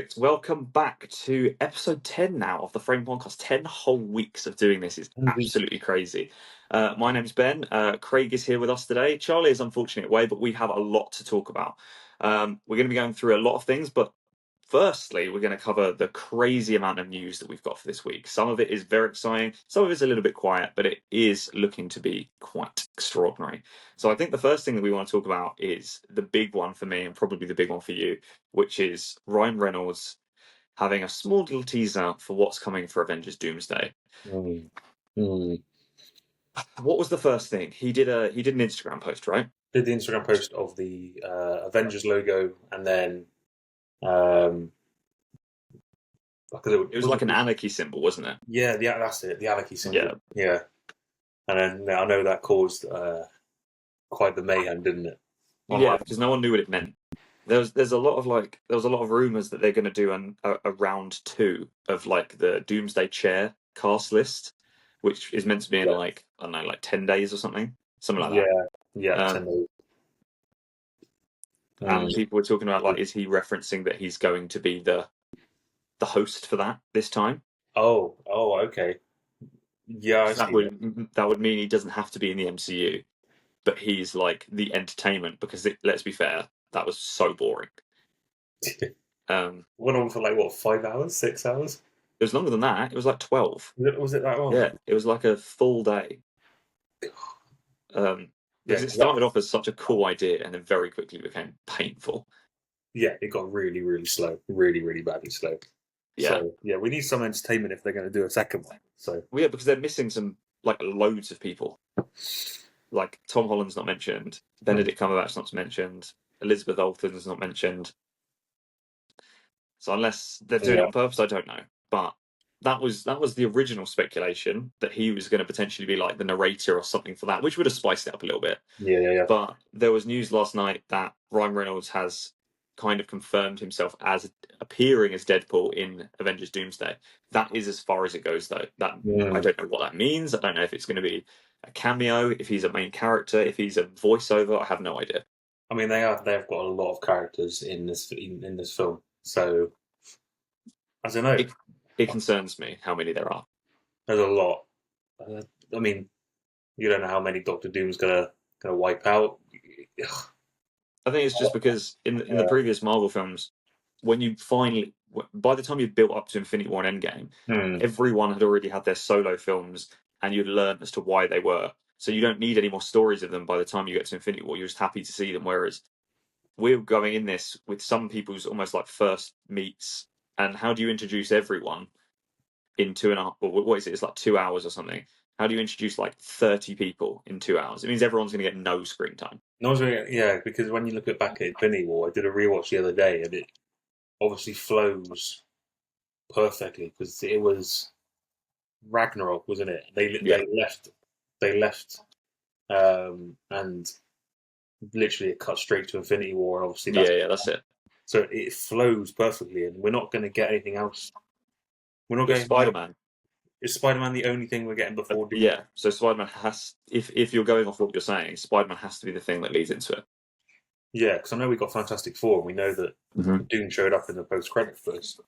Perfect. Welcome back to episode 10 now of the Frame Podcast. 10 whole weeks of doing this is absolutely crazy. My name's Ben. Craig is here with us today. Charlie is unfortunately away, but we have a lot to talk about. We're going to be going through a lot of things, but firstly, we're going to cover the crazy amount of news that we've got for this week. Some of it is very exciting, some of it's a little bit quiet, but it is looking to be quite extraordinary. So I think the first thing that we want to talk about is the big one for me and probably the big one for you, which is Ryan Reynolds having a small little teaser for what's coming for Avengers Doomsday. What was the first thing? He did an Instagram post, right? Did the Instagram post of the Avengers logo, and then it was like an anarchy symbol, wasn't it? Yeah, that's it. The anarchy symbol. Yeah. And then I know that caused quite the mayhem, didn't it? Yeah, because no one knew what it meant. There was a lot of rumors that they're going to do a round 2 of like the Doomsday Chair cast list, which is meant to be in like, I don't know, like 10 days or something like that. Yeah, 10 days. And people were talking about like, is he referencing that he's going to be the host for that this time? Oh, okay. Yeah, that would mean he doesn't have to be in the MCU, but he's like the entertainment, because let's be fair, that was so boring. Went on for like what, 5 hours, 6 hours? It was longer than that. It was like 12. Was it that long? Yeah, it was like a full day. Because it started off as such a cool idea and then very quickly became painful. Yeah, it got really, really slow. Really, really badly slow. Yeah. So, yeah, we need some entertainment if they're going to do a second one. So well, yeah, because they're missing some, like, loads of people. Like, Tom Holland's not mentioned. Benedict Cumberbatch's not mentioned. Elizabeth Olsen's not mentioned. So unless they're doing it on purpose, I don't know. But that was the original speculation, that he was going to potentially be like the narrator or something for that, which would have spiced it up a little bit. Yeah. But there was news last night that Ryan Reynolds has kind of confirmed himself as appearing as Deadpool in Avengers Doomsday. That is as far as it goes, though. I don't know what that means. I don't know if it's going to be a cameo, if he's a main character, if he's a voiceover. I have no idea. I mean, they've got a lot of characters in this film, so I don't know. It concerns me how many there are. There's a lot. I mean, you don't know how many Doctor Doom's gonna wipe out. I think it's just because in the previous Marvel films, when you finally, by the time you'd built up to Infinity War and Endgame, everyone had already had their solo films, and you'd learn as to why they were. So you don't need any more stories of them by the time you get to Infinity War. You're just happy to see them. Whereas we're going in this with some people's almost like first meets. And how do you introduce everyone in 2.5? Or what is it? It's like 2 hours or something. How do you introduce like 30 people in 2 hours? It means everyone's going to get no screen time. Because when you look back at Infinity War, I did a rewatch the other day, and it obviously flows perfectly because it was Ragnarok, wasn't it? They left, and literally it cut straight to Infinity War, and obviously that's it. So it flows perfectly, and we're not going to get anything else. We're not getting Spider-Man. Is Spider-Man the only thing we're getting before Doom? Yeah, so Spider-Man has, if you're going off what you're saying, Spider-Man has to be the thing that leads into it. Yeah, because I know we got Fantastic Four, and we know that Doom showed up in the post-credit first.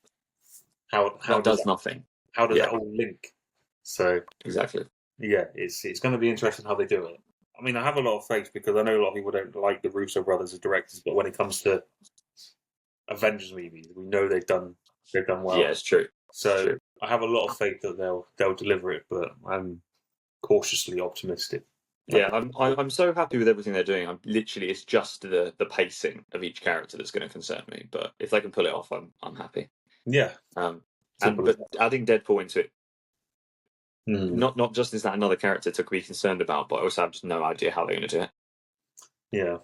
How does nothing. How does that all link? So exactly. Yeah, it's going to be interesting how they do it. I mean, I have a lot of faith because I know a lot of people don't like the Russo brothers as directors, but when it comes to Avengers movies, we know they've done well. Yeah, it's true. So I have a lot of faith that they'll deliver it, but I'm cautiously optimistic. Yeah, I'm so happy with everything they're doing. It's just the pacing of each character that's going to concern me. But if they can pull it off, I'm happy. Yeah. But adding Deadpool into it, not just is that another character to be concerned about, but I also have just no idea how they're going to do it. Yeah.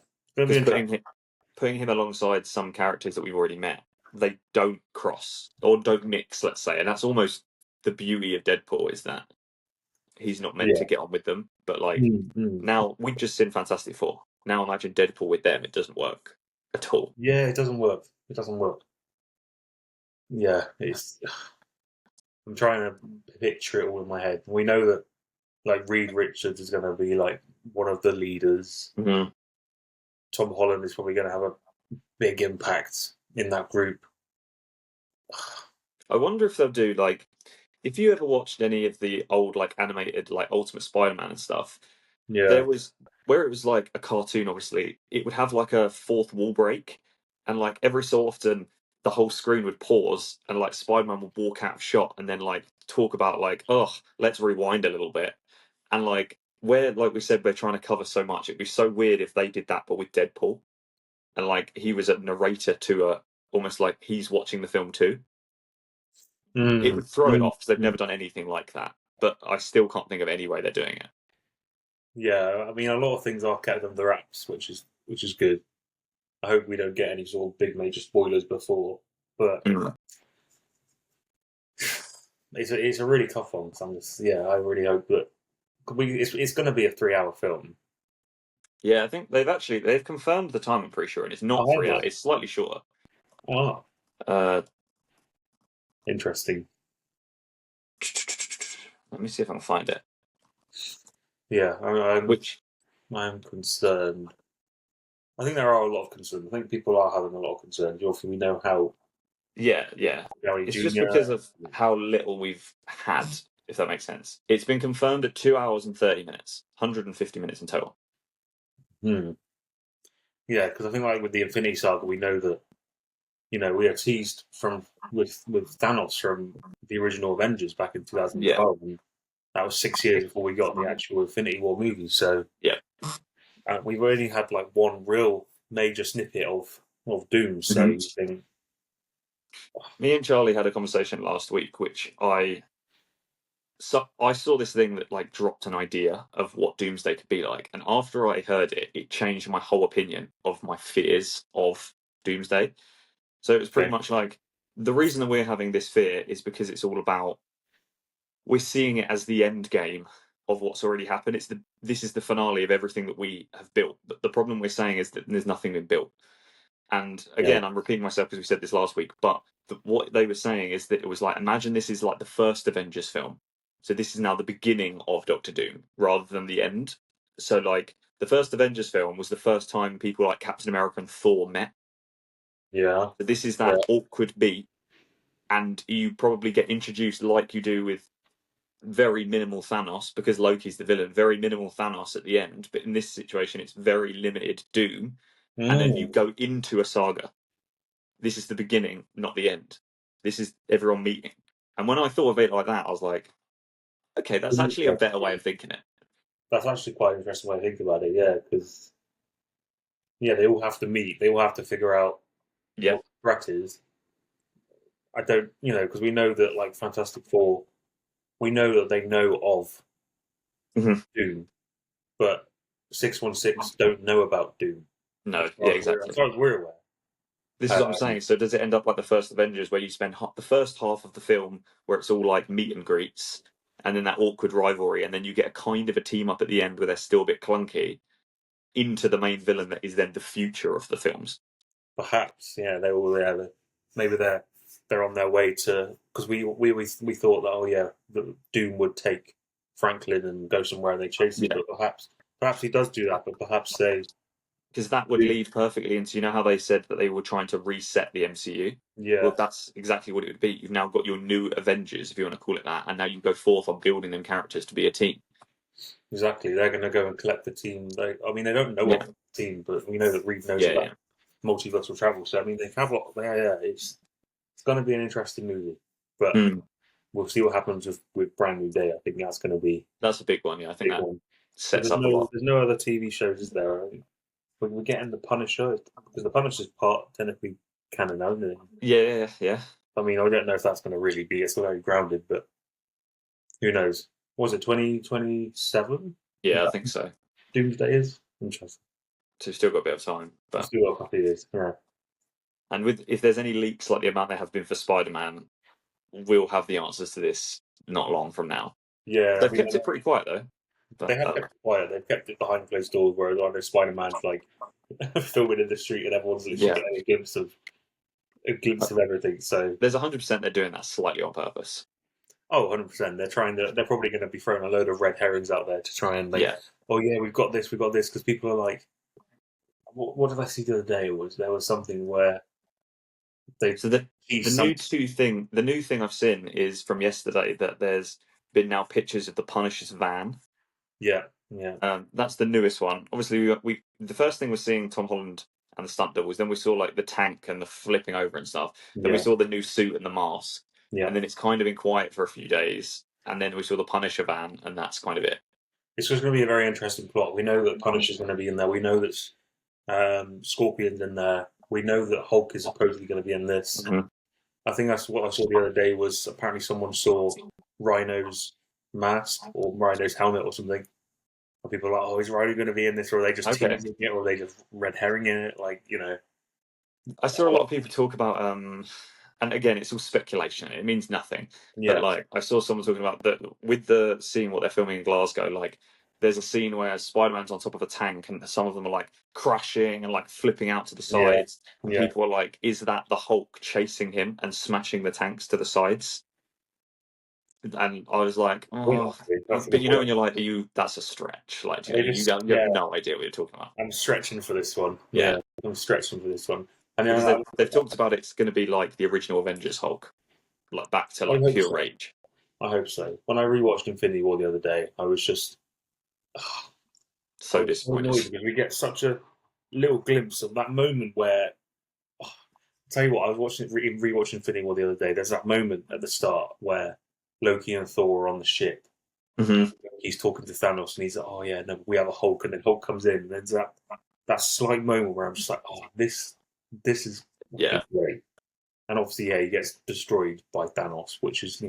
Putting him alongside some characters that we've already met, they don't cross or don't mix, let's say, and that's almost the beauty of Deadpool, is that he's not meant to get on with them. But like now we've just seen Fantastic Four. Now imagine Deadpool with them. It doesn't work at all. Yeah, it doesn't work. Yeah, I'm trying to picture it all in my head. We know that like Reed Richards is going to be like one of the leaders. Mm-hmm. Tom Holland is probably going to have a big impact in that group. I wonder if they'll do like if you ever watched any of the old like animated like Ultimate Spider-Man and stuff, there Yeah. was where it was like a cartoon, obviously, it would have like a fourth wall break, and like every so often the whole screen would pause and like Spider-Man would walk out of shot and then like talk about like, oh, let's rewind a little bit. And where like we said we're trying to cover so much, it'd be so weird if they did that but with Deadpool. And like he was a narrator to a almost like he's watching the film too. It Mm. would throw it Mm. off because they've Mm. never done anything like that. But I still can't think of any way they're doing it. Yeah, I mean, a lot of things are kept under wraps, which is good. I hope we don't get any sort of big major spoilers before, but Mm. it's a really tough one. So I really hope that it's going to be a 3 hour film. Yeah, I think they've confirmed the time. I'm pretty sure, and it's not Oh, have 3 hours. they? It's slightly shorter. Oh, Uh, interesting. let me see if I can find it. Yeah, Which, I'm concerned. I think there are a lot of concerns. I think people are having a lot of concerns. Obviously, we know how yeah, yeah, Gary it's just Jr. because of how little we've had. If that makes sense, it's been confirmed at 2 hours and 30 minutes, 150 minutes in total. Hmm. Yeah, because I think like with the Infinity Saga, we know that we are teased from with Thanos from the original Avengers back in Yeah, 2012, and that was 6 years before we got the actual Infinity War movie. So yeah. we've only had like one real major snippet of Doom. So Mhm. you think, Me and Charlie had a conversation last week, which I saw this thing that like dropped an idea of what Doomsday could be like, and after I heard it, it changed my whole opinion of my fears of Doomsday. So it was pretty okay, much like the reason that we're having this fear is because it's all about we're seeing it as the end game of what's already happened. This is the finale of everything that we have built. But the problem we're saying is that there's nothing been built. And yeah, again, I'm repeating myself because we said this last week, but what they were saying is that it was like, imagine this is like the first Avengers film. So this is now the beginning of Doctor Doom rather than the end. So, like, the first Avengers film was the first time people like Captain America and Thor met. yeah, So this is yeah. that awkward beat, and you probably get introduced like you do with very minimal Thanos because Loki's the villain, very minimal Thanos at the end. But in this situation, it's very limited Doom, and then you Mm. go into a saga. This is the beginning, not the end. This is everyone meeting. And when I thought of it like that, I was like, okay, that's actually a better way Interesting. of thinking it. That's actually quite an interesting way to think about it. Yeah, because they all have to meet. They all have to figure out Yeah. what the threat is. I don't, because we know that like Fantastic Four, we know that they know of Mhm. Doom, but 616 don't know about Doom No, yeah, exactly. as far as we're aware. This is what I'm Um, saying. So does it end up like the first Avengers, where you spend the first half of the film where it's all like meet and greets, and then that awkward rivalry, and then you get a kind of a team up at the end where they're still a bit clunky into the main villain that is then the future of the films. Perhaps, yeah, they all maybe they're on their way to because we thought that that Doom would take Franklin and go somewhere and they chase him, Yeah. but perhaps he does do that, but perhaps they Because that would Doom, lead perfectly into, you know how they said that they were trying to reset the MCU. Well, yeah, that's exactly what it would be. You've now got your new Avengers, if you want to call it that, and now you go forth on building them characters to be a team. exactly. They're going to go and collect the team. I mean, they don't know Yeah, of the team, but we know that Reed knows yeah, about yeah. multiversal travel. So I mean, they have a lot. Yeah, it's going to be an interesting movie, but Mm, we'll see what happens with Brand New Day. I think that's going to be that's a big one. Yeah, I a think big that one. But sets up a lot. there's no other TV shows, is there? But we're getting the Punisher because the Punisher's part technically canon, isn't it? Yeah, yeah, yeah. I mean, I don't know if that's going to really be. It's very grounded, but who knows? Was it 2027? Yeah, I think so. Doomsday is interesting. So we've still got a bit of time, We've but still got a couple of years. Yeah, and with if there's any leaks like the amount there have been for Spider-Man, we'll have the answers to this not long from now. yeah. I They've mean, kept it pretty quiet though. they But have kept it quiet. They've kept it behind closed doors. Whereas I know Spider Man's like filming in the street, and everyone's literally yeah, getting a glimpse of everything. So, there's 100% they're doing that slightly on purpose. oh, 100%. They're probably going to be throwing a load of red herrings out there to try and like, Yeah. oh yeah, we've got this, because people are like, what did I see the other day? There was something where they So that he's some. The new thing I've seen is from yesterday that there's been now pictures of the Punisher's van. Yeah, yeah, That's the newest one. Obviously, we the first thing was seeing Tom Holland and the stunt doubles. Then we saw like the tank and the flipping over and stuff. Then we yeah, saw the new suit and the mask. yeah. And then it's kind of been quiet for a few days. And then we saw the Punisher van, and that's kind of it. It's just going to be a very interesting plot. We know that Punisher's going to be in there. We know that Scorpion's in there. We know that Hulk is supposedly going to be in this. Mhm. I think that's what I saw the other day. Was apparently someone saw Rhino's mask or Rhino's helmet or something. And people are like, "Oh, is Rhino going to be in this?" Or are they just Okay. teasing it, or are they just red herring in it? Like, you know, I saw a lot of people talk about and again it's all speculation, it means nothing. But yeah, like I saw someone talking about that with the scene what they're filming in Glasgow, like there's a scene where Spider-Man's on top of a tank and some of them are like crashing and like flipping out to the yeah, sides, and yeah. people are like, is that the Hulk chasing him and smashing the tanks to the sides? And I was like, oh, That's a but good you know when point. you're like, that's a stretch, like They you just, have yeah. no idea what you're talking about. I'm stretching for this one. Yeah, Yeah, I'm stretching for this one. And because I they've talked about it's going to be like the original Avengers Hulk, like back to like hope pure so. rage. I hope so. When I rewatched Infinity War the other day, I was just, I So was so disappointed. annoyed because we get such a little glimpse of that moment where, oh, I'll tell you what, I was watching rewatching Infinity War the other day. There's that moment at the start where Loki and Thor are on the ship. Hmm. He's talking to Thanos and he's like, "Oh yeah, no, we have a Hulk," and then Hulk comes in, and there's that slight moment where I'm just like, "Oh, this is Yeah, great." And obviously, yeah, he gets destroyed by Thanos, which is,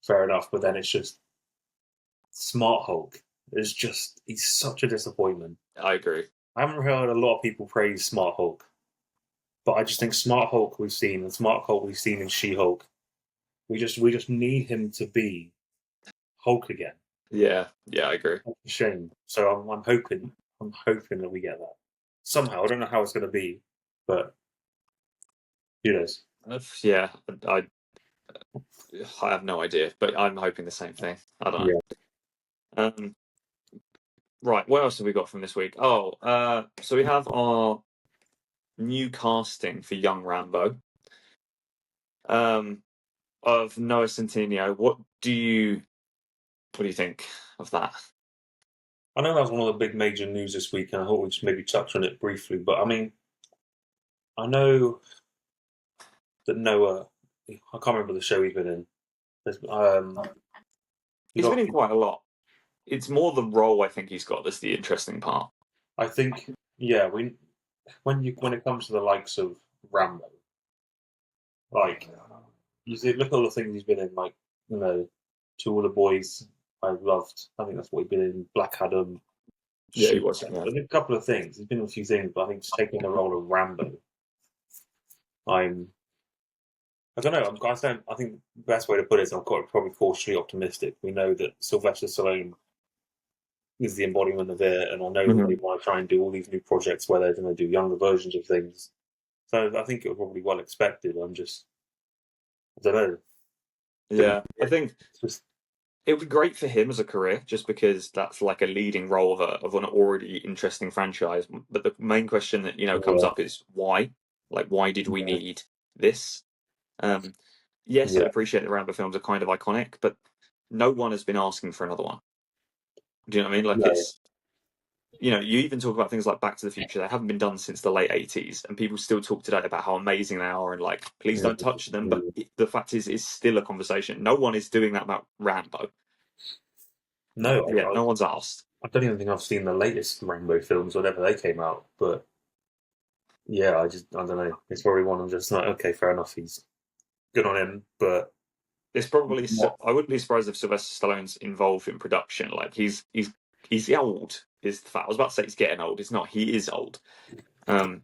fair enough. But then it's just Smart Hulk is just, he's such a disappointment. I agree. I haven't heard a lot of people praise Smart Hulk, but I just think Smart Hulk we've seen and Smart Hulk we've seen in She Hulk, we just need him to be Hulk again. Yeah, yeah, I agree. That's a shame. So I'm hoping that we get that somehow. I don't know how it's going to be, but who knows? Yeah, I I have no idea, but I'm hoping the same thing. I don't Yeah, know. Right, what else have we got from this week? Oh, so we have our new casting for young Rambo. Um, of Noah Centineo. What do you think of that? I know that was one of the big major news this week, and I thought we'd just maybe touch on it briefly. But I mean, I know that Noah, I can't remember the show he's been in. There's, he's He's been in obviously, quite a lot. It's more the role I think he's got that's the interesting part. I think, yeah, when it comes to the likes of Rambo, like you see, look at all the things he's been in, like, To All the Boys I loved. I think that's what he's been in. Black Adam, Yeah, he Shoot. was. Yeah. A couple of things. He's been in a few things, but I think just taking the role of Rambo, I'm. I don't know. I think the best way to put it is I'm probably cautiously optimistic. We know that Sylvester Stallone is the embodiment of it, and I know that they Mhm. want to try and do all these new projects where they're going to do younger versions of things. So I think it was probably well expected. I don't know. Think Yeah, I think it's just it would be great for him as a career, just because that's like a leading role of an already interesting franchise. But the main question that comes yeah, up is why? Like, why did we yeah, need this? Um, yes, I yeah, appreciate the Rambo films are kind of iconic, but no one has been asking for another one. Do you know what I mean? Like, no, you even talk about things like Back to the Future. They haven't been done since the late 80s, and people still talk today about how amazing they are and like, please yeah, don't touch them. But yeah. the fact is, it's still a conversation. No one is doing that about Rambo. No. Yeah, no one's asked. I don't even think I've seen the latest Rainbow films, whenever they came out. But yeah, I don't know. It's probably one I'm just like, okay, fair enough. He's good on him, but It's probably. what? I wouldn't be surprised if Sylvester Stallone's involved in production. Like he's old. Is the fact. I was about to say he's getting old. It's not. He is old. Um,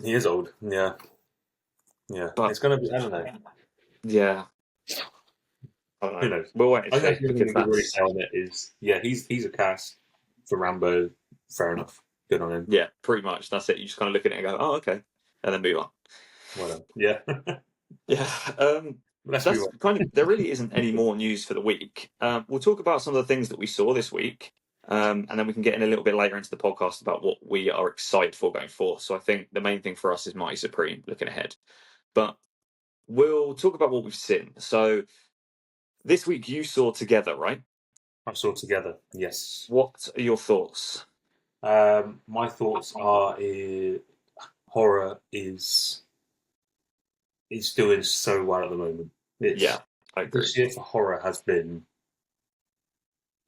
He is old. Yeah, yeah. but It's gonna be. I don't know. yeah, I don't Who know. knows? We'll wait and I think see that's the only thing because we can really that's say on it is, yeah, he's a cast for Rambo. Fair enough. Good on him. yeah, pretty much. That's it. You just kind of look at it and go, oh, okay, and then move on. Well, yeah. Yeah. Let's move That's on. kind of. There really isn't any more news for the week. We'll talk about some of the things that we saw this week, and then we can get in a little bit later into the podcast about what we are excited for going forward. So I think the main thing for us is Mighty Supreme looking ahead. But we'll talk about what we've seen. So this week you saw Together, right? I saw Together. Yes. What are your thoughts? My thoughts are horror is doing so well at the moment. It's Yeah, I agree. This year for horror has been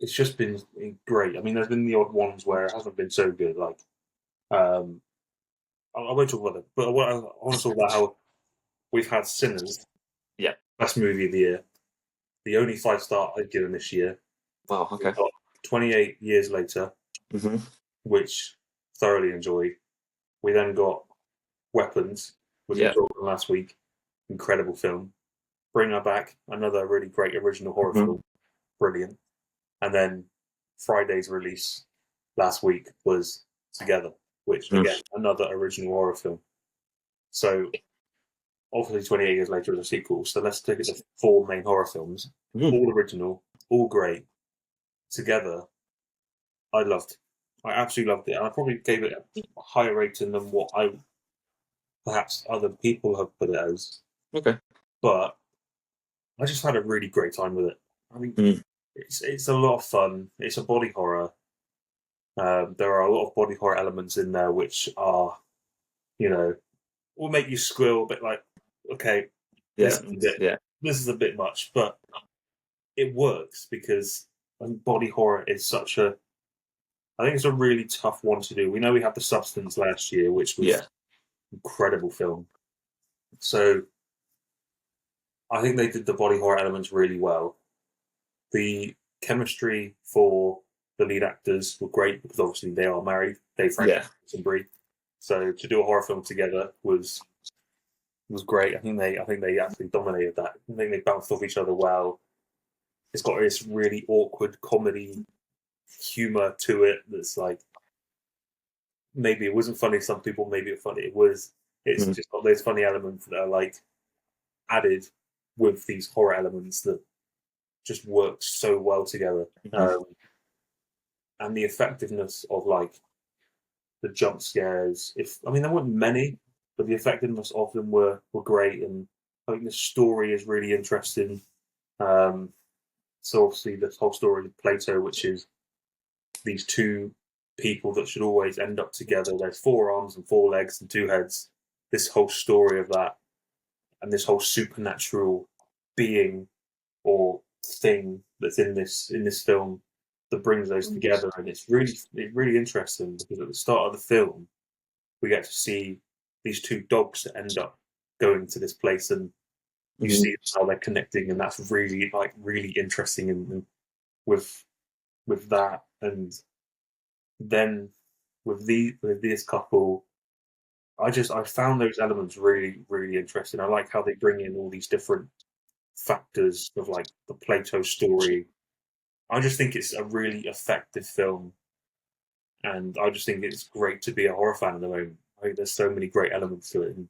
it's just been great. I mean, there's been the odd ones where it hasn't been so good. Like, um, I won't talk about it, but I want to talk about how we've had Sinners, Yeah. best movie of the year, the only 5 star I'd given this year. Wow. We Okay. got 28 years later, Hmm. which thoroughly enjoyed. We then got Weapons, which we Yeah. talked about last week. Incredible film. Bring Her Back, another really great original horror Hmm. film. Brilliant. And then Friday's release last week was Together, which again, another original horror film. So obviously 28 years later is a sequel. So let's take it to 4 main horror films. Hmm. All original, all great. Together, I loved. I absolutely loved it. And I probably gave it a higher rating than what I perhaps other people have put it as. Okay. But I just had a really great time with it. I mean, Mm. it's a lot of fun. It's a body horror. There are a lot of body horror elements in there which are, you know, will make you squeal a bit. Like, okay, Yeah. Yeah. this is a bit much, but it works because body horror is such a. I think it's a really tough one to do. We know we had The Substance last year, which was Yeah. an incredible film. So I think they did the body horror elements really well. The chemistry for the lead actors were great because obviously they are married. Franco Yeah. and Brie. So to do a horror film together was great. I think they actually dominated that. I think they bounced off each other well. It's got this really awkward comedy humor to it that's like maybe it wasn't funny to some people, maybe it funny. It was. It's Mm. just got those funny elements that are like added with these horror elements that just work so well together. Mhm. And the effectiveness of like the jump scares. If I mean there weren't many, but the effectiveness of them were great, and I think the story is really interesting. Um, so obviously the whole story of Plato, which is these two people that should always end up together. There's 4 arms and 4 legs and 2 heads. This whole story of that, and this whole supernatural being or thing that's in this film that brings those together, and it's really interesting because at the start of the film we get to see these 2 dogs that end up going to this place, and you Mhm. see how they're connecting, and that's really really interesting, and with that, and then with this couple, I found those elements really really interesting. I like how they bring in all these different factors of like the Plato story. I just think it's a really effective film, and I just think it's great to be a horror fan at the moment. I think there's so many great elements to it. And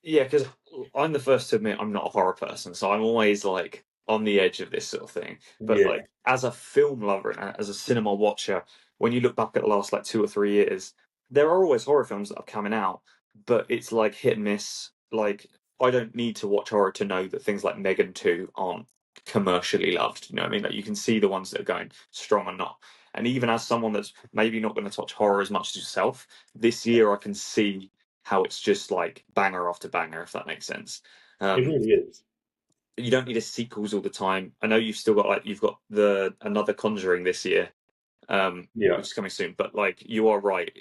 Yeah, because I'm the first to admit I'm not a horror person, so I'm always like on the edge of this sort of thing. But yeah, like as a film lover and as a cinema watcher, when you look back at the last like 2 or 3 years, there are always horror films that are coming out, but it's like hit and miss. Like I don't need to watch horror to know that things like Megan 2 aren't commercially loved. You know what I mean? Like you can see the ones that are going strong or not. And even as someone that's maybe not going to touch horror as much as yourself, this year I can see how it's just like banger after banger, if that makes sense. it Um, really is. you don't need a sequels all the time. I know you've still got like you've got the another Conjuring this year, Yeah, which is coming soon. But like you are right,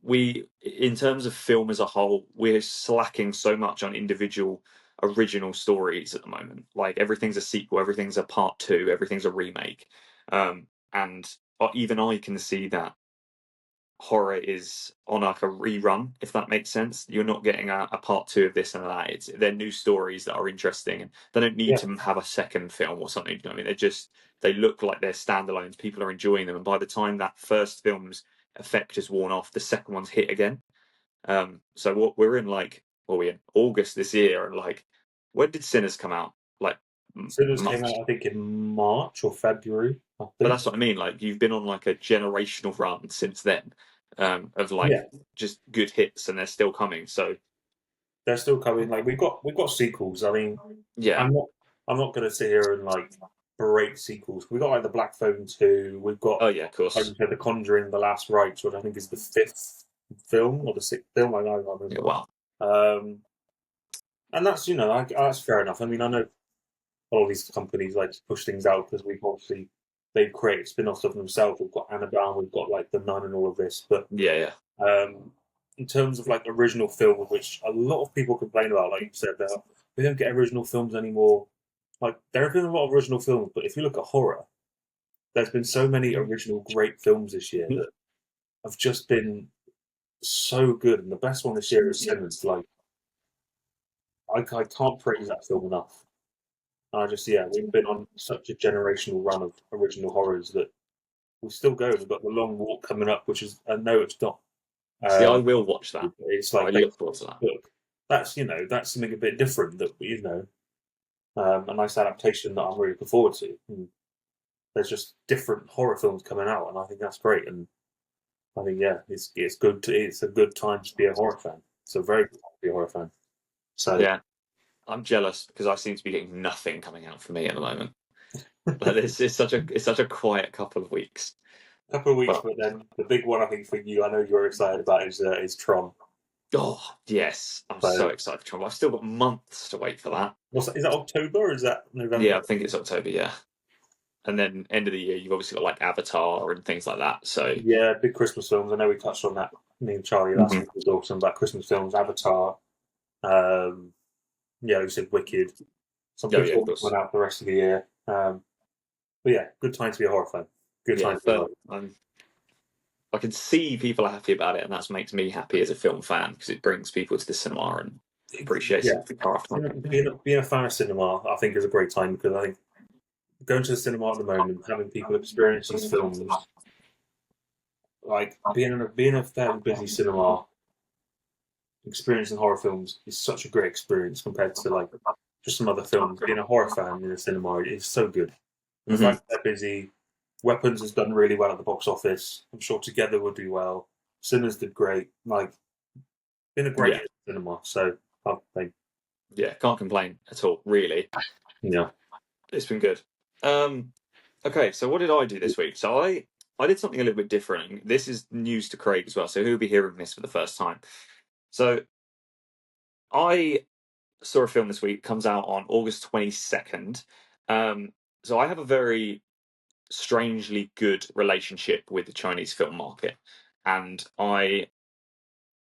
we in terms of film as a whole, we're slacking so much on individual original stories at the moment. Like everything's a sequel, everything's a part two, everything's a remake, and even I can see that horror is on like a rerun, if that makes sense. You're not getting a part two of this and that. They're new stories that are interesting, and they don't need yeah. to have a second film or something. You know what I mean? They look like they're standalones. People are enjoying them, and by the time that first film's effect has worn off, the second one's hit again. So what we're in like, well, we're in August this year, and like, when did Sinners come out? Like Sinners came months. out, I think, in March or February. I But think. that's what I mean. Like you've been on like a generational run since then, of like Yeah, just good hits, and they're still coming. So they're still coming. Like we've got sequels. I mean, Yeah. I'm not going to sit here and like berate sequels. We've got like the Black Phone 2. We've got, Oh yeah, of like you course. said, the Conjuring: The Last Rites, which I think is the fifth film or the sixth film. I don't Yeah, remember. wow. Um, and that's that's fair enough. I mean, I know all these companies like to push things out because we've obviously they've created spin-offs of themselves. We've got Annabelle, we've got like the Nun and all of this. But Yeah, yeah. in terms of like original films, which a lot of people complain about, like you said, that we don't get original films anymore. Like there have been a lot of original films, but if you look at horror, there's been so many original great films this year that have just been so good. And the best one this year is Sinners. Like I can't praise that film enough. I just we've been on such a generational run of original horrors that we're still going. We've got the Long Walk coming up, which is no, it's not. See, I Um, will watch that. it's I like look based forward on to that. a book. That's something a bit different that a nice adaptation that I'm really looking forward to. And there's just different horror films coming out, and I think that's great. And I think it's good. It's a good time to be a horror fan. It's a very good time to be a horror fan. So Yeah. I'm jealous because I seem to be getting nothing coming out for me at the moment. Like this is such a quiet couple of weeks. a couple of weeks, But but then the big one I think for you, I know you're excited about is Tron. oh yes, I'm so So excited for Trump. I've still got months to wait for that. is that October or is that Yeah, November? I think it's October, yeah. And then end of the year you've obviously got like Avatar and things like that. So Yeah, big Christmas films. I know we touched on that. Me and Charlie last Mhm. week was talking about Christmas films. Avatar. Um, yeah, we said Wicked. Some Oh good yeah, of films course. coming out for the rest of the year. But yeah, good time to be a horror fan. Good Yeah, time to be a but horror. I can see people are happy about it, and that makes me happy as a film fan because it brings people to the cinema and appreciates Yeah, the craft. being a fan of cinema, I think is a great time because I think going to the cinema at the moment, having people experience these films, like being a fairly busy cinema, experiencing horror films is such a great experience compared to like just some other films. Being a horror fan in a cinema is so good. And the Hmm. fact that they're busy, Weapons has done really well at the box office. I'm sure Together will do well. Sinners did great. Like, been a great Yeah, year for cinema. So, I think, yeah, can't complain at all. Really, yeah. it's been good. Um, okay, so what did I do this week? So I did something a little bit different. This is news to Craig as well, so he'll be hearing this for the first time. So I saw a film this week. Comes out on August 22nd. So I have a very strangely good relationship with the Chinese film market, and I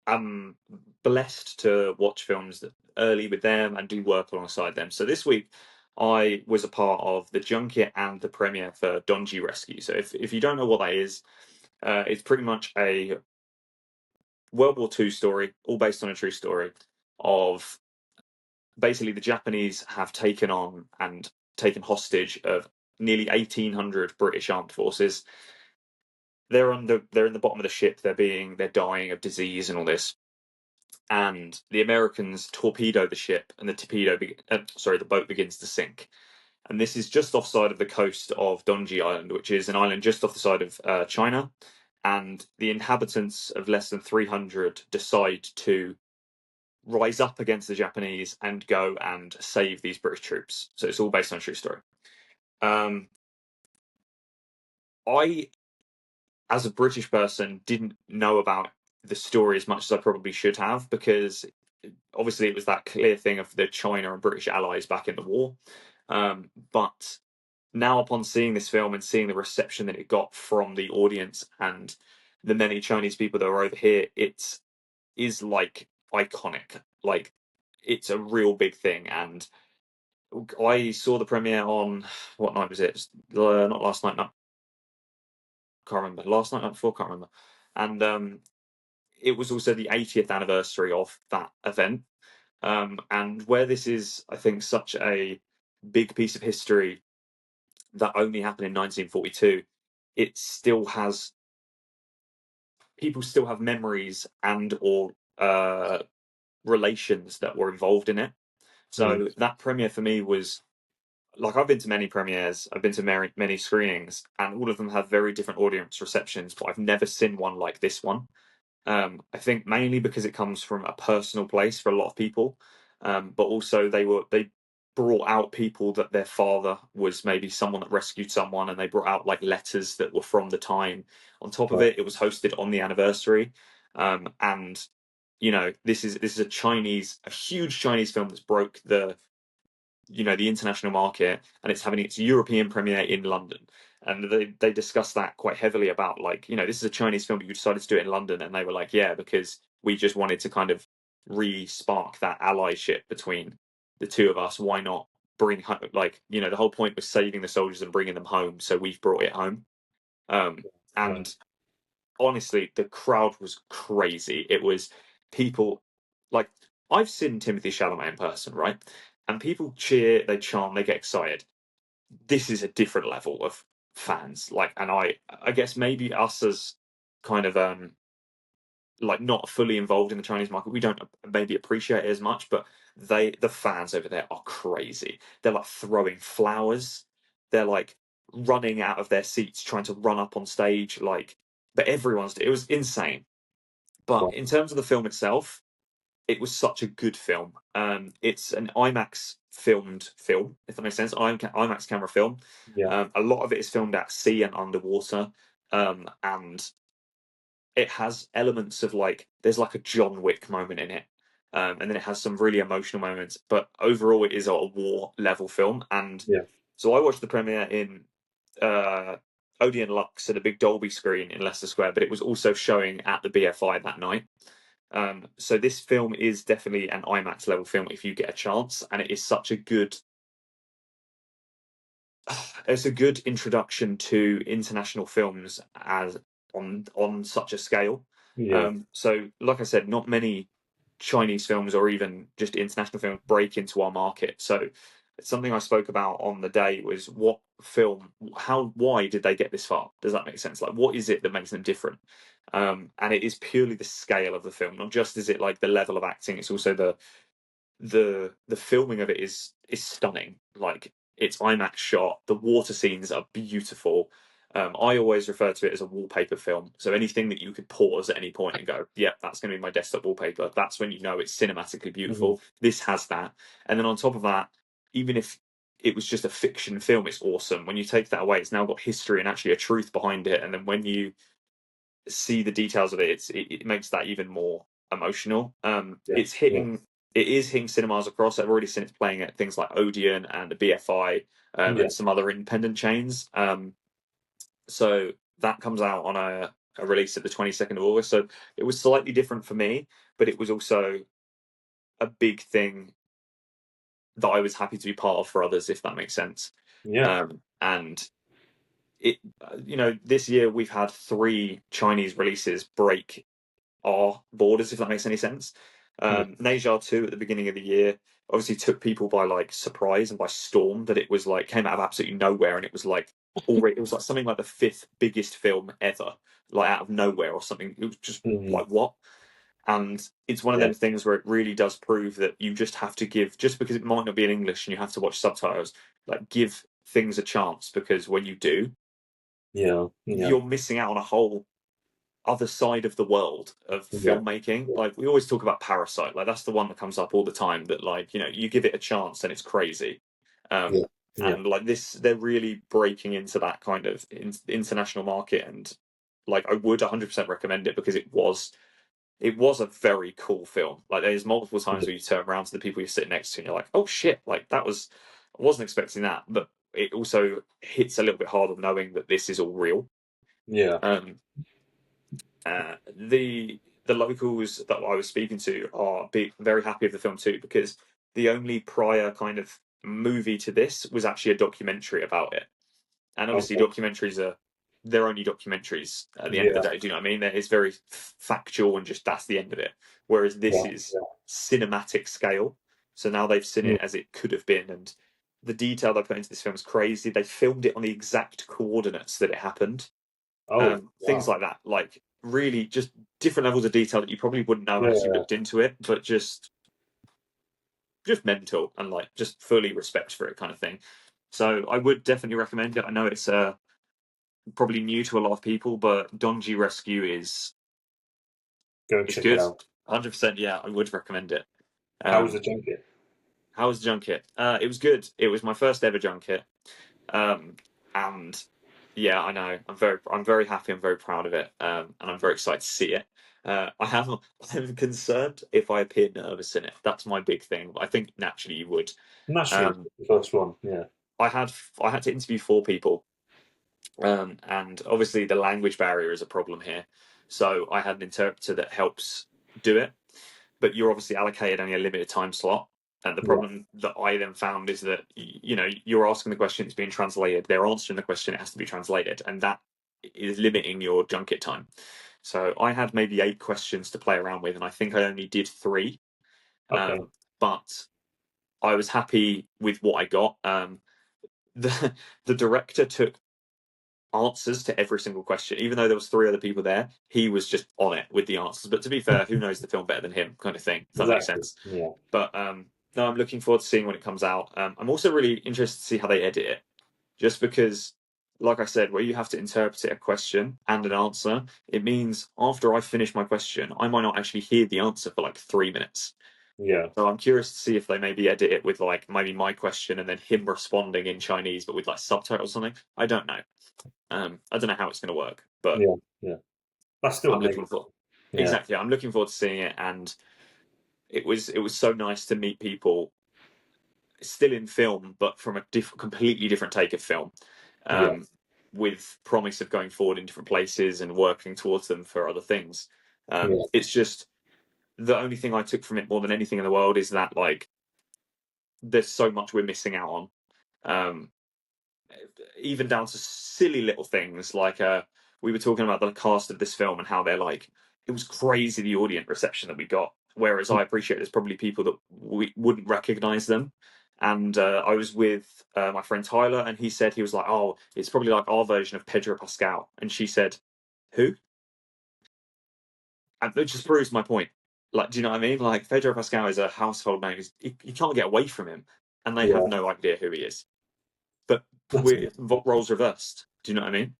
am blessed to watch films early with them and do work alongside them. So this week, I was a part of the junket and the premiere for Donghi Rescue. So if you don't know what that is, it's pretty much a World War II story, all based on a true story of basically the Japanese have taken on and taken hostage of nearly 1,800 British armed forces. They're in the bottom of the ship. They're dying of disease and all this. And the Americans torpedo the ship, and the boat begins to sink. And this is just offside of the coast of Dongji Island, which is an island just off the side of China. And the inhabitants of less than 300 decide to rise up against the Japanese and go and save these British troops. So it's all based on a true story. Um, I, as a British person, didn't know about the story as much as I probably should have because obviously it was that clear thing of the China and British allies back in the war. But now, upon seeing this film and seeing the reception that it got from the audience and the many Chinese people that are over here, it is like iconic. Like it's a real big thing. And I saw the premiere on what night was it? Not last night. No, can't remember. Last night, night before, can't remember. And it was also the 80th anniversary of that event. And where this is, I think, such a big piece of history that only happened in 1942, it still has people still have memories and or relations that were involved in it. Mm. So that premiere for me was like I've been to many premieres, I've been to many screenings, and all of them have very different audience receptions, but I've never seen one like this one. I think mainly because it comes from a personal place for a lot of people, but also they brought out people that their father was maybe someone that rescued someone, and they brought out like letters that were from the time. On top of Right. it, it was hosted on the anniversary, and this is a huge Chinese film that's broke the international market, and it's having its European premiere in London. And they discussed that quite heavily about, like, this is a Chinese film, but you decided to do it in London. And they were like, yeah, because we just wanted to kind of re-spark that allyship between the two of us. Why not bring home, like, the whole point was saving the soldiers and bringing them home. So we've brought it home. Um, Right. and honestly, the crowd was crazy. It was people like, I've seen Timothy Chalamet in person, right? And people cheer, they chant, they get excited. This is a different level of fans. Like, and I guess maybe us as kind of like not fully involved in the Chinese market, we don't maybe appreciate it as much, but the fans over there are crazy. They're like throwing flowers. They're like running out of their seats, trying to run up on stage. Like, but it was insane. But Right. in terms of the film itself, it was such a good film. It's an IMAX filmed film, if that makes sense. IMAX camera film. Yeah. A lot of it is filmed at sea and underwater, and it has elements of, like, there's like a John Wick moment in it, and then it has some really emotional moments. But overall, it is a war level film. And Yeah. so I watched the premiere in uh, Odeon Lux at a big Dolby screen in Leicester Square, but it was also showing at the BFI that night. So this film is definitely an IMAX level film if you get a chance, and it is such a good it's a good introduction to international films as on such a scale. Yeah. So like I said, not many Chinese films or even just international films break into our market. So it's something I spoke about on the day was why did they get this far? Does that make sense? Like, what is it that makes them different? And it is purely the scale of the film, not just is it like the level of acting, it's also the filming of it is stunning. Like, it's IMAX shot. The water scenes are beautiful. I always refer to it as a wallpaper film. So anything that you could pause at any point and go, "Yeah, that's going to be my desktop wallpaper." That's when you know it's cinematically Hmm. beautiful. This has that, and then on top of that, even if it was just a fiction film, it's awesome. When you take that away, it's now got history and actually a truth behind it. And then when you see the details of it, it makes that even more emotional. Yeah. Yeah. It is hitting cinemas across. I've already seen it playing at things like Odeon and the BFI, Yeah. and some other independent chains. So that comes out on a release at the 22nd of August. So it was slightly different for me, but it was also a big thing that I was happy to be part of for others, if that makes sense. Yeah. And this year we've had three Chinese releases break our borders, if that makes any sense. Yeah. Neja 2 at the beginning of the year obviously took people by like surprise and by storm, that it was like came out of absolutely nowhere, and it was like something like the fifth biggest film ever, like out of nowhere or something. It was just Hmm. like, what? And it's one of Yeah. them things where it really does prove that you just have to give, just because it might not be in English and you have to watch subtitles, like, give things a chance, because when you do, Yeah. Yeah. you're missing out on a whole other side of the world of Yeah. filmmaking. Yeah. Like, we always talk about Parasite, like that's the one that comes up all the time, that, like, you give it a chance and it's crazy. Yeah. Um Yeah. and like this, they're really breaking into that kind of international market, and like, I would 100% recommend it, because it was a very cool film. Like, there's multiple times Yeah. where you turn around to the people you're sitting next to and you're like, oh shit, like I wasn't expecting that. But it also hits a little bit harder knowing that this is all real. Yeah. um the locals that I was speaking to are very happy with the film too, because the only prior kind of movie to this was actually a documentary about it. And obviously, Okay. documentaries are they're only documentaries at the end of the Yeah. day. Do you know what I mean? It's very factual, and just that's the end of it. Whereas this Yeah. is Yeah. cinematic scale. So now they've seen Mm. it as it could have been, and the detail they put into this film is crazy. They filmed it on the exact coordinates that it happened. Oh, Things wow. like that, like, really just different levels of detail that you probably wouldn't know as you Yeah. looked into it, but just mental, and like just fully respect for it, kind of thing. So I would definitely recommend it. I know it's probably new to a lot of people, but Dongji Rescue is Go and It's check it good. out. 100%. Yeah, I would recommend it. How was Um, the junket? how was the junket? It was good. It was my first ever junket. Um, and yeah, I know. I'm very happy. I'm very proud of it. And I'm very excited to see it. I'm concerned if I appear nervous in it. That's my big thing. I think naturally you would. Naturally, Um, the first one. Yeah. I had I had to interview four people, and obviously the language barrier is a problem here. So I had an interpreter that helps do it, but you're obviously allocated only a limited time slot. And the Yeah. problem that I then found is that you're asking the question, it's being translated. They're answering the question, it has to be translated, and that is limiting your junket time. So I had maybe 8 questions to play around with, and I think I only did 3. Okay. But I was happy with what I got. The the director took answers to every single question, even though there was 3 other people there. He was just on it with the answers. But to be fair, who knows the film better than him, kind of thing. If that makes Exactly. sense. Yeah. But no, I'm looking forward to seeing when it comes out. I'm also really interested to see how they edit it, just because, like I said, where you have to interpret a question and an answer, it means after I finish my question, I might not actually hear the answer for like 3 minutes. Yeah. So I'm curious to see if they maybe edit it with like maybe my question and then him responding in Chinese, but with like subtitles or something. I don't know. I don't know how it's going to work, but Yeah. Yeah. That's still I'm looking amazing. for Yeah. exactly. I'm looking forward to seeing it, and it was so nice to meet people still in film, but from a completely different take of film, Yeah. um, with promise of going forward in different places and working towards them for other things. Yeah. It's just the only thing I took from it more than anything in the world is that like there's so much we're missing out on. Um, Even down to silly little things like we were talking about the cast of this film and how they're like it was crazy the audience reception that we got. Whereas I appreciate there's probably people that we wouldn't recognize them. And I was with my friend Tyler, and he said he was like, "Oh, it's probably like our version of Pedro Pascal." And she said, "Who?" And it just proves my point. Like, do you know what I mean? Like, Pedro Pascal is a household name. You can't get away from him, and they have Yeah. no idea who he is. But That's we're roles reversed. Do you know what I mean?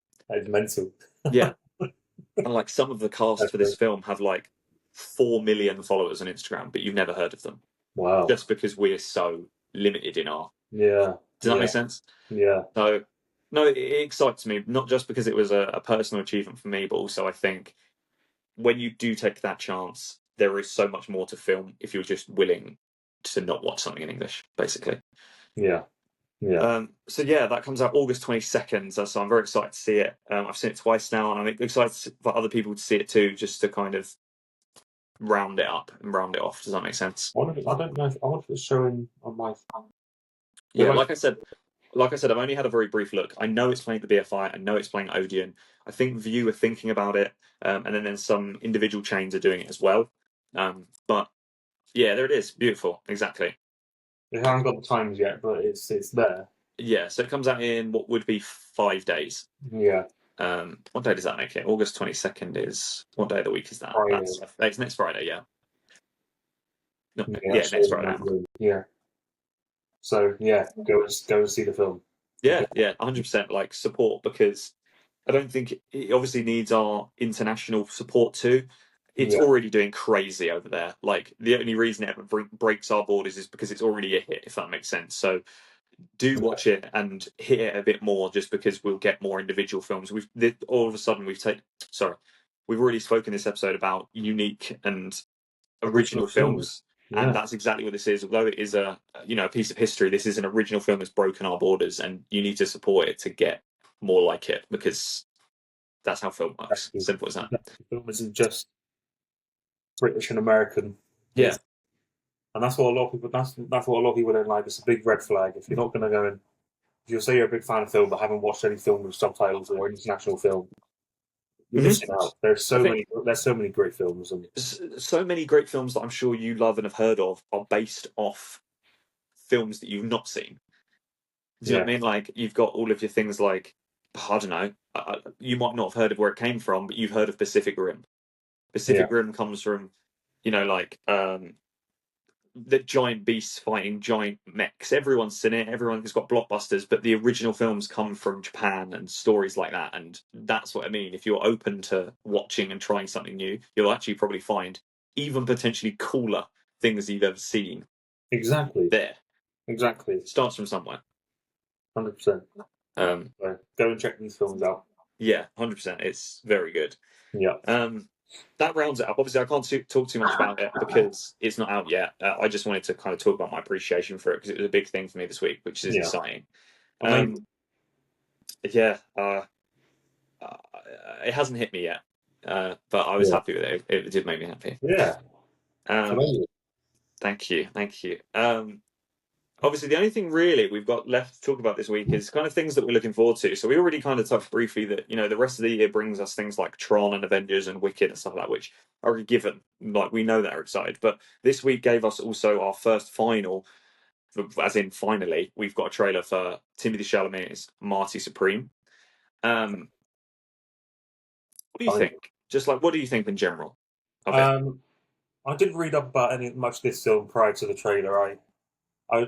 mental. Yeah, and like some of the cast That's for this great. film have like 4 million followers on Instagram, but you've never heard of them Wow. just because we're so limited in our. Yeah. Does that Yeah. make sense? Yeah. So, no, it excites me not just because it was a personal achievement for me, but also I think when you do take that chance, there is so much more to film if you're just willing to not watch something in English, basically. Yeah. Yeah. So yeah, that comes out August 22nd. So I'm very excited to see it. I've seen it twice now, and I'm excited for other people to see it too, just to kind of round it up and round it off. Does that make sense? I don't know if I wonder if it's showing on my. Yeah, Like, like I said, I've only had a very brief look. I know it's playing at the BFI. I know it's playing at Odeon. I think View are thinking about it, and then some individual chains are doing it as well. But yeah, there it is. Beautiful. Exactly. they haven't got the times yet, but it's there. Yeah. So it comes out in what would be 5 days. Yeah. What day does that make it? August 22nd is what day of the week is that? Friday. It's next Friday. Yeah. No, Yeah. yeah, That's next showing Friday. that. Yeah. So yeah, go and see the film. Yeah, yeah, 100%. Like support because I don't think it obviously needs our international support too. It's Yeah. already doing crazy over there. Like the only reason it ever breaks our borders is because it's already a hit, if that makes sense. So do watch it and hit it a bit more, just because we'll get more individual films. All of a sudden sorry, we've already spoken this episode about unique and Original original film. films, and Yeah. that's exactly what this is. Although it is a piece of history, this is an original film that's broken our borders, and you need to support it to get more like it because that's how film works. Exactly. Simple as that. The film isn't just British and American. Yeah. It's and that's what a lot of people. That's what a lot of people don't like. It's a big red flag. If you're not going to go and if you say you're a big fan of film but haven't watched any film with subtitles or international film, you're missing Mm-hmm. out. There's I so think many. There's so many great films, and so many great films that I'm sure you love and have heard of are based off films that you've not seen. Do you know yeah, what I mean? Like you've got all of your things like I don't know. You might not have heard of where it came from, but you've heard of Pacific Rim. yeah, Pacific Rim comes from, like the giant beasts fighting giant mechs. Everyone's seen it. Everyone has got blockbusters, but the original films come from Japan and stories like that. And that's what I mean. If you're open to watching and trying something new, you'll actually probably find even potentially cooler things you've ever seen Exactly. there. Exactly. Starts from somewhere. 100%. Um, So go and check these films out. yeah, 100%. It's very good. Yeah. That rounds it up. Obviously, I can't talk too much about it because it's not out yet. I just wanted to kind of talk about my appreciation for it because it was a big thing for me this week, which is Yeah. exciting. Amazing. Yeah, it hasn't hit me yet, but I was Yeah. happy with it. It did make me happy. Yeah. It's Um, amazing. thank you, thank you. Obviously, the only thing really we've got left to talk about this week is kind of things that we're looking forward to. So we already kind of touched briefly that the rest of the year brings us things like Tron and Avengers and Wicked and stuff like that, which are a given. Like we know that are excited, but this week gave us also our first final, as in finally, we've got a trailer for Timothy Chalamet's Marty Supreme. What do you I think. think? Just like, what do you think in general of it? Um, I didn't read up about any much of this film prior to the trailer.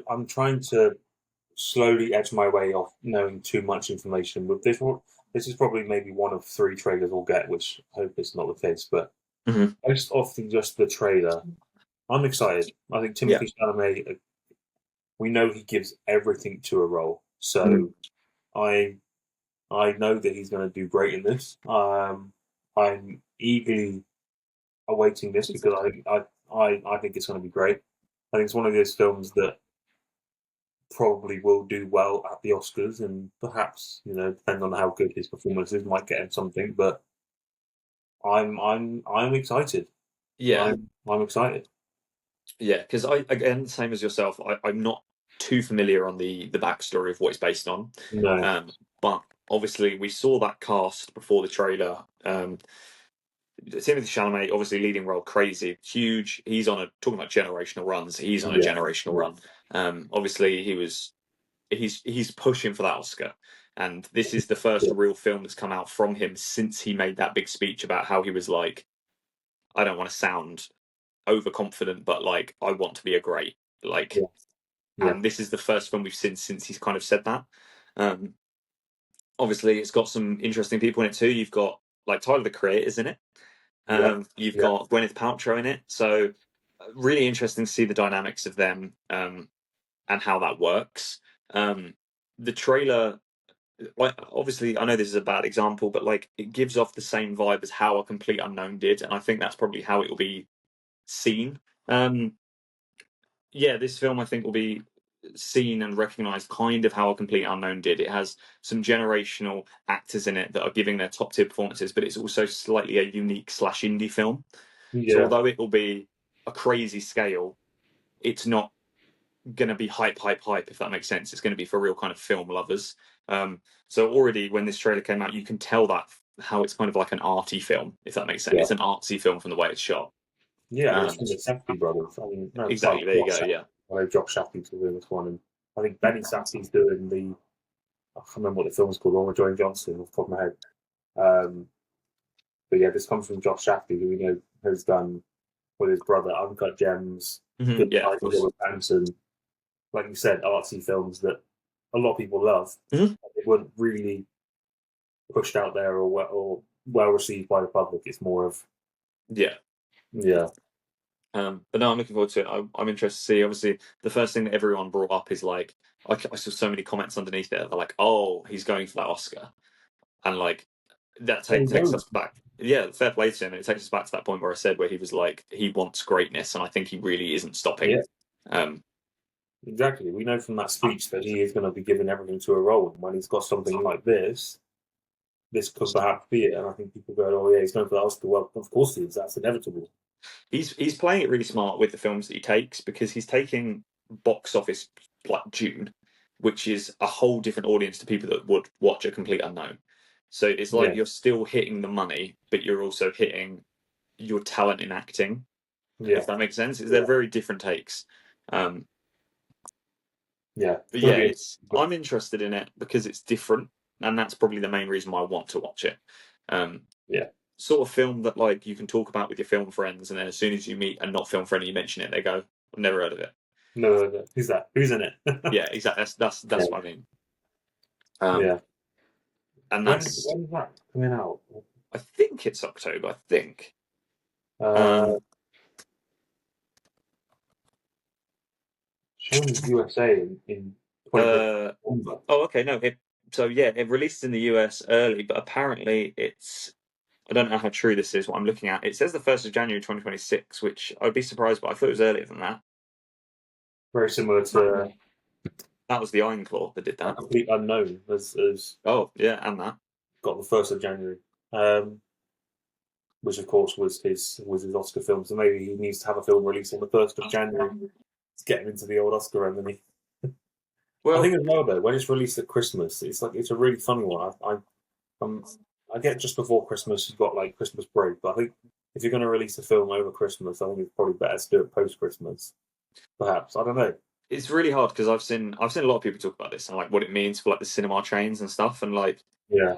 I'm trying to slowly edge my way off knowing too much information. With this one, this is probably maybe one of 3 trailers we'll get, which I hope is not the case. But Mhm. most often, just the trailer. I'm excited. I think Yeah. Timothy Chalamet. We know he gives everything to a role, Mm. so I I know that he's going to do great in this. I'm eagerly awaiting this because I think it's going to be great. I think it's one of those films that probably will do well at the Oscars, and perhaps depending on how good his performance is, might get him something. But I'm excited. Yeah. I'm excited. Yeah. Because again, same as yourself, I'm not too familiar on the backstory of what it's based on. No, But obviously, we saw that cast before the trailer. Timothy Chalamet, obviously leading role, crazy, huge. He's on a talking about generational runs. He's on a yeah, generational run. Obviously, he's pushing for that Oscar, and this is the first yeah, real film that's come out from him since he made that big speech about how he was like, I don't want to sound overconfident, but like I want to be a great like. yeah, yeah, And this is the first film we've seen since he's kind of said that. Um, Obviously, it's got some interesting people in it too. You've got like Tyler the Creator's in it. yeah, You've yeah, got Gwyneth Paltrow in it, so really interesting to see the dynamics of them and how that works. The trailer, like, obviously, I know this is a bad example, but like it gives off the same vibe as how A Complete Unknown did, and I think that's probably how it will be seen. Um, yeah, this film I think will be seen and recognised kind of how A Complete Unknown did. It has some generational actors in it that are giving their top tier performances, but it's also slightly a unique slash indie film. So yeah, although it will be a crazy scale, it's not going to be hype, hype, hype. If that makes sense, it's going to be for real kind of film lovers. So already when this trailer came out, you can tell that how it's kind of like an arty film, if that makes sense. yeah. It's an artsy film from the way it's shot. Yeah, and it's Um, from the Safdie brothers. I mean, no, well, exactly. There you Josh go. Safdie. Yeah. I know Josh Safdie's doing this one, and I think Benny Safdie's doing the. I can't remember what the film's called. One with Johnny Johnson off the top of my head. Um, but yeah, this comes from Josh Safdie, who we know has done with his brother Uncut Gems, Good Yeah. Of Times, course. with Anson. Like you said, artsy films that a lot of people love. Mhm. They weren't really pushed out there or well received by the public. It's more of Yeah. yeah, But no, I'm looking forward to it. I'm interested to see. Obviously, the first thing that everyone brought up is like, I saw so many comments underneath it. They're like, "Oh, he's going for that Oscar," and like that takes us back. Yeah, fair play to him, and it takes us back to that point where I said where he was like, he wants greatness, and I think he really isn't stopping. yeah. Um, Exactly. We know from that speech that he is going to be giving everything to a role. And when he's got something like this could perhaps be it. And I think people go, "Oh yeah, he's going for the Oscar." Well, of course he is. That's inevitable. he's playing it really smart with the films that he takes because he's taking box office like June, which is a whole different audience to people that would watch A Complete Unknown. So it's like Yeah, you're still hitting the money, but you're also hitting your talent in acting. yeah, If that makes sense, they're yeah, very different takes. Um, yeah. It's but going yeah, to be, it's I'm interested in it because it's different, and that's probably the main reason why I want to watch it. Um, yeah, Sort of film that like you can talk about with your film friends, and then as soon as you meet a not film friend, and you mention it, they go, I've never heard of it. No. Who's that? Who's in it? Yeah, exactly. That's Yeah, what I mean. Um, yeah. and that's When's that coming out? I think it's October. I think. Uh, Um, Showing the USA in 25th uh, November. oh, okay. No, so yeah, it released in the US early, but apparently it's. I don't know how true this is. What I'm looking at, it says the 1st of January 2026, which I'd be surprised, but I thought it was earlier than that. Very similar to That was the Iron Claw that did A that. Complete Unknown as Oh, yeah, and that. got the 1st of January, which of course was his Oscar film. So maybe he needs to have a film released on the 1st of January to get him into the old Oscar remedy. I Well, think as well though, when it's released at Christmas, it's a really funny one. Um, I get just before Christmas you've got like Christmas break, but I think if you're going to release a film over Christmas, I think it's probably better to do it post Christmas. Perhaps I don't know. it's really hard because I've seen a lot of people talk about this and like what it means for like the cinema chains and stuff, and like Yeah,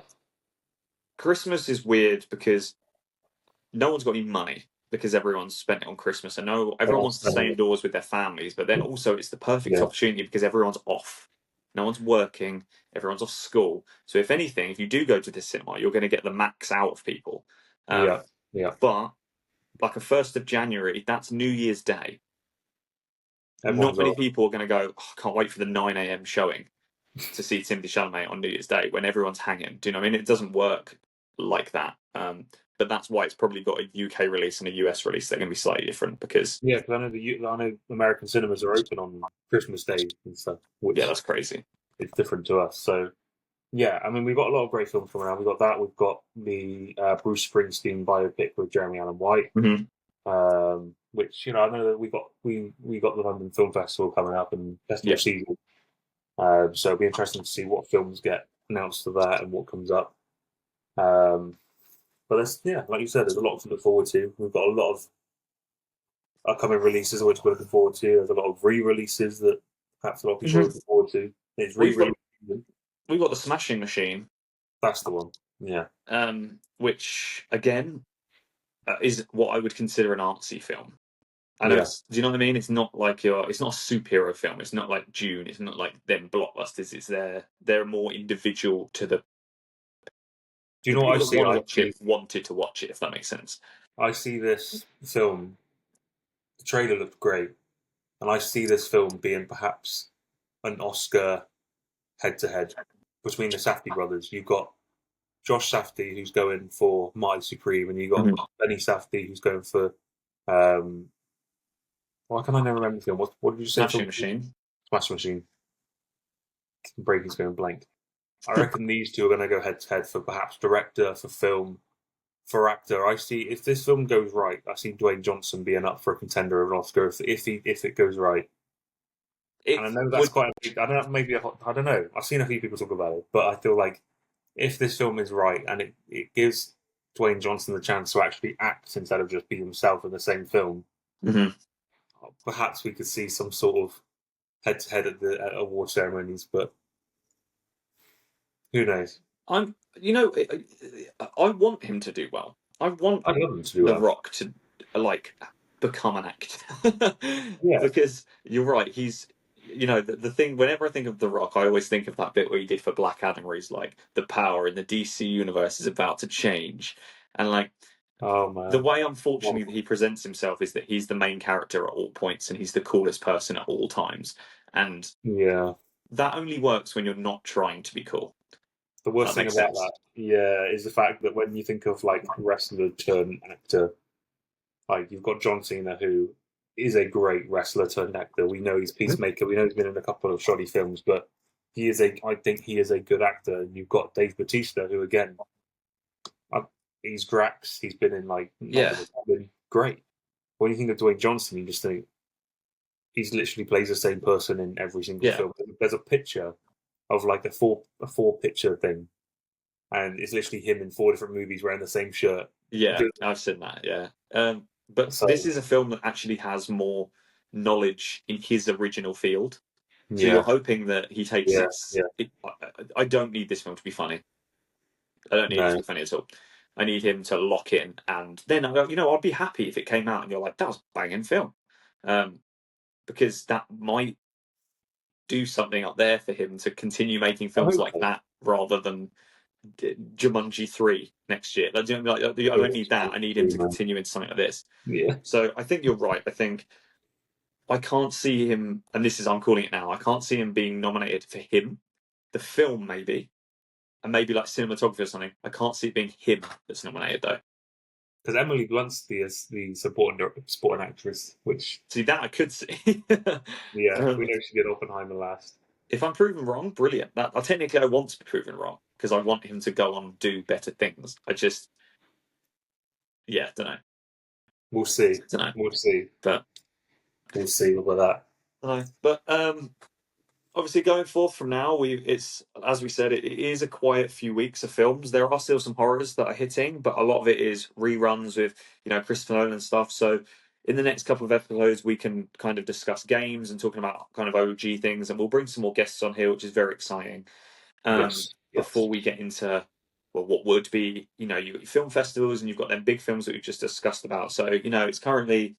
Christmas is weird because no one's got any money because everyone's spent it on Christmas, and no, everyone wants to stay indoors with their families. But then also, it's the perfect yeah, opportunity because everyone's off. No one's working. Everyone's off school. So if anything, if you do go to the cinema, you're going to get the max out of people. yeah, Um, yeah. but like a 1st of January, that's New Year's Day. Not Everyone's many off. people are going to go. Oh, I can't wait for the 9 a.m. showing to see Timothy Chalamet on New Year's Day when everyone's hanging. Do you know what I mean? It doesn't work like that. But that's why it's probably got a UK release and a US release. They're going to be slightly different because Yeah, because I know American cinemas are open on Christmas Day and stuff, yeah, which that's crazy. is different to us. So yeah, I mean we've got a lot of great films coming out. We've got that. We've got the Bruce Springsteen biopic with Jeremy Allen White, Mm-hmm. which I know that we got the London Film Festival coming up and festival Yeah. season. So it'll be interesting to see what films get announced for that and what comes up. Um, but yeah, like you said, there's a lot to look forward to. We've got a lot of upcoming releases which we're looking forward to. There's a lot of re-releases that perhaps a lot of people are Mm-hmm. looking forward to. It's We've got re-release season. we've got the Smashing Machine, That's the one. Yeah, which again is what I would consider an artsy film. I know yeah. it's. Do you know what I mean? It's not like your. It's not a superhero film. It's not like June. It's not like them blockbusters. It's they're more individual to Do you the know what I people that see? want to watch it wanted to watch it. If that makes sense. I see this film. The trailer looked great, and I see this film being perhaps an Oscar head-to-head between the Safdie brothers. You've got Josh Safdie who's going for Marty Supreme, and you got Mhm. Benny Safdie who's going for um. Why can I never remember the film? What did you say? The Smashing film Machine. Smash Machine. Brady's going blank. I reckon these two are going to go head to head for perhaps director, for film, for actor. I see if this film goes right, I see Dwayne Johnson being up for a contender of an Oscar if it goes right. And It I know that's would. quite a big. I don't know, maybe I don't know. I've seen a few people talk about it, but I feel like if this film is right and it gives Dwayne Johnson the chance to actually act instead of just be himself in the same film, Mhm. perhaps we could see some sort of head to head at award ceremonies. But who knows? I'm. You know, I want him to do well. I want I'd love them to do The well. Rock to like become an actor Yeah. because you're right. He's the thing. Whenever I think of The Rock, I always think of that bit where he did for Black Adam, where he's like, the power in the DC universe is about to change, and like Oh the man. way unfortunately that he presents himself is that he's the main character at all points and he's the coolest person at all times, and Yeah. that only works when you're not trying to be cool. The If worst that thing makes about sense. that, yeah, is the fact that when you think of like wrestler turned actor, like you've got John Cena who is a great wrestler turned actor. We know he's Peacemaker. We know he's been in a couple of shoddy films, but I think he is a good actor. And you've got Dave Bautista, who again, uh, he's Drax. He's been in like Yeah, multiple, been great. When you think of Dwayne Johnson, you just think he's literally plays the same person in every single yeah, film. There's a picture of like a four picture thing, and it's literally him in four different movies wearing the same shirt. yeah. I've seen that. Yeah, but this So is a film that actually has more knowledge in his original field. So you're yeah, hoping that he takes yeah, it. yeah. I don't need this film to be funny. I don't need it to No, be funny at all. I need him to lock in, and then I go. I'd be happy if it came out and you're like, that was a banging film. Um, because that might do something up there for him to continue making I films hope like so. that rather than Jumanji 3 next year. Like, I don't need that. I need him to Man. continue into something like this. Yeah, So I think you're right. I think I can't see him, and this is I'm calling it now. I can't see him being nominated for him, the film maybe, and maybe like cinematography or something. I can't see it being him that's nominated though. because Emily Blunt's the supporting actress, which See that I could see. yeah, we um, know she did Oppenheimer last. if I'm proven wrong, brilliant. That technically I want to be proven wrong because I want him to go on and do better things. I just yeah, We'll see. don't know, We'll see. but We'll see about that. I but obviously going forth from now, it's as we said, it is a quiet few weeks of films. There are still some horrors that are hitting, but a lot of it is reruns with Christopher Nolan stuff. So in the next couple of episodes, we can kind of discuss games and talking about kind of OG things, and we'll bring some more guests on here, which is very exciting. Yes, yes. Before we get into well, what would be you got your film festivals and you've got them big films that we've just discussed about. So it's currently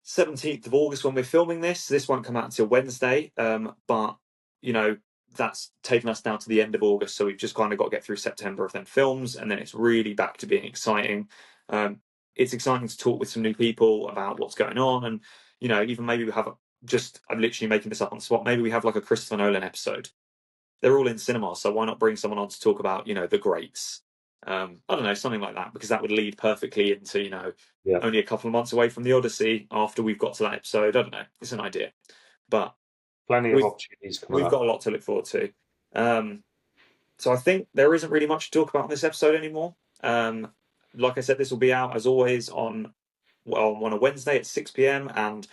17th of August when we're filming this. This won't come out until Wednesday, but you know that's taken us down to the end of August, so we've just kind of got to get through September of them films, and then it's really back to being exciting. It's exciting to talk with some new people about what's going on, and even maybe we have I'm literally making this up on the spot. Maybe we have like a Christopher Nolan episode. They're all in cinema, so why not bring someone on to talk about the greats? I don't know, something like that, because that would lead perfectly into Yeah. only a couple of months away from the Odyssey after we've got to that episode. I don't know, it's an idea, but Plenty of we've opportunities coming we've up. got a lot to look forward to. Um, so I think there isn't really much to talk about in this episode anymore. Like I said, this will be out as always on a Wednesday at 6 p.m. and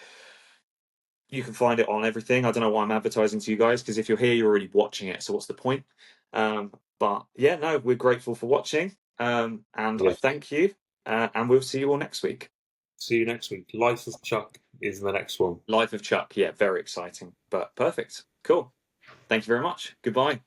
you can find it on everything. I don't know why I'm advertising to you guys because if you're here, you're already watching it. So what's the point? But yeah, no, we're grateful for watching, and I Yes. thank you, and we'll see you all next week. See you next week. Life of Chuck is the next one. Life of Chuck, yeah, very exciting, but perfect, cool. Thank you very much. Goodbye.